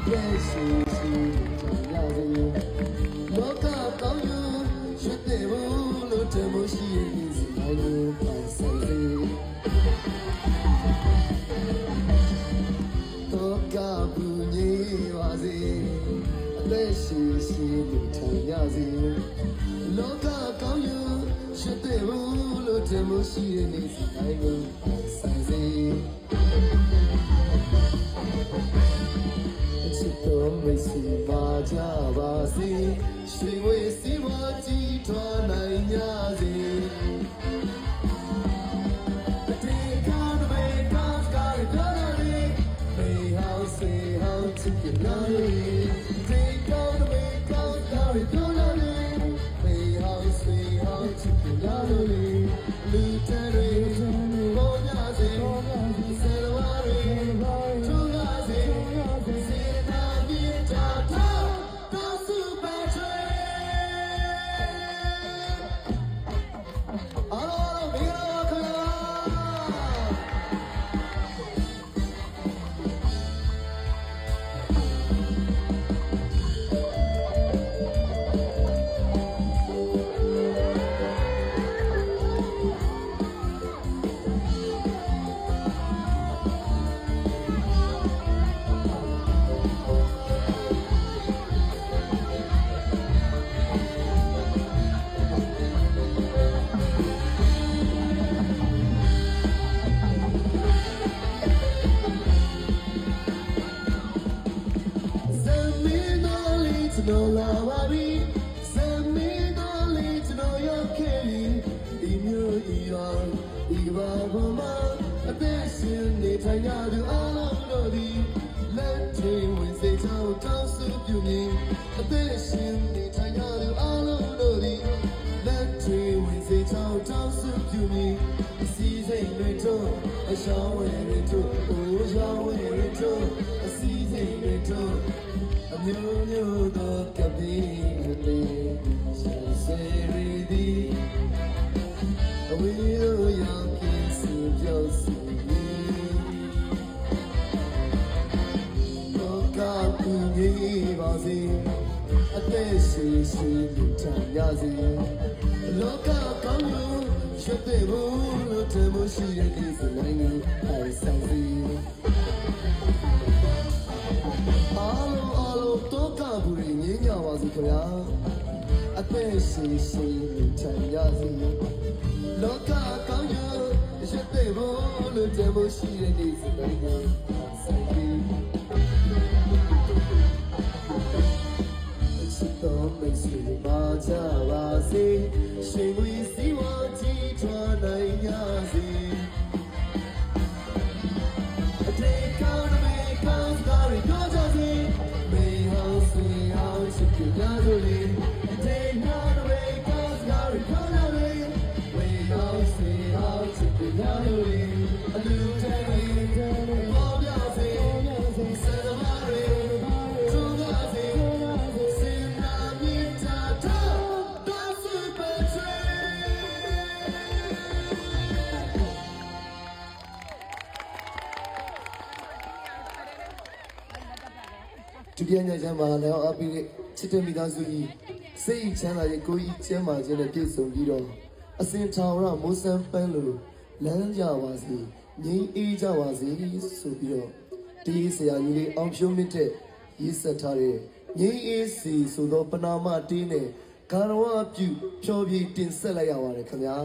တဲ့ရှိရှိကြရစေလောကကောင်းယူရွှေတဲ့ဘူးလို့တမို့ရှိရင်စီတိုင်းလို့ပိုင်ဆိုင်စေတော့ကဘူးညေပါစေအသက်ရှိရှိလို့ထင်ရစေလောကကောင်းယူရွှေတဲ့ဘူးလို့တမို့ရှိရင်စီတိုင်းလို့ပိုင်ဆိုင်စေတော့မေစီပါကြပါစေရွှေဝေးစီဝါကြီးထွားနိုင်ကြစေတေကားတွေကားကားတွေတော်တော်လေးမေဟောင်းစေဟောင်းချစ်ကြလာလေးတေကားတွေကားကားတွေတော်တော်လေးမေဟောင်းစေဟောင်းချစ်ကြလာလေးလူတဲ့တွေပေါ်ကြစေဆယ်ဝါတွေထွားကြစေNo lawabi sami doli no yokeli imyo iyon iba boma attention ne thanya du along do di let train when say chao chao su pyu mi attention ne thanya du along do di let train when say chao chao su pyu mi si sai ne to a shaw we to o shaw we to a si sai ne toအမျိုးမျိုးသောကပိလေးရှင်စေရီဒီအဝေးရောရောက်ခင်စီပြောစီလောကပူကြီးပါစေအသက်ရှိရှိလူထံရစေလောကကောင်းလို့ရွှေတဲ့ဘူးလို့တမို့ရှိတဲ့ဒီစနိုင်ကိုအိုင်ဆိုင်စီတော့ကဘူးရင်းငြာပါစေခင်ဗျာအသက်ရှိရှိထံရစေလောကကောင်းရရွှေတဲ့ဘူးလို့တမို့ရှိတဲ့ဒီစတိုင်းကိုဆိုင်ပြီးအချစ်တော်မိတ်ဆွေပါကြပါစေရှင်ဝီစီဝါကြီးထွားနိုင်ကြစေအတေကောင်းတဲ့ကောင်းကားတွေတော့ကြစေYadoli, day not away, cause Gary Connery. We all see how to be Yadoli. A new day, Bob Yazzie, Sedamari, Tugazi, Sinamita, the super train. Together, Jamal, I'll be. ချစ်တဲ့မိသားစုကြီးစိတ်ချမ်းသာရဲ့ကိုယ်ကြီးကျမ်းမာခြင်းနဲ့ပြည့်စုံပြီးတော့အစဉ်ထာဝရမိုးစံပန်းလိုလမ်းကြပါစေငြိမ်းအေးကြပါစေဆိုပြီးတော့ဒီဆရာကြီးလေးအောင်ဖြိုးမြင့်တဲ့ရေးဆက်ထားတဲ့ငြိမ်းအေးစီဆိုတော့ပနာမတေးနဲ့ဂါရဝပြုဖြောပြတင်ဆက်လိုက်ရပါတယ်ခင်ဗျာ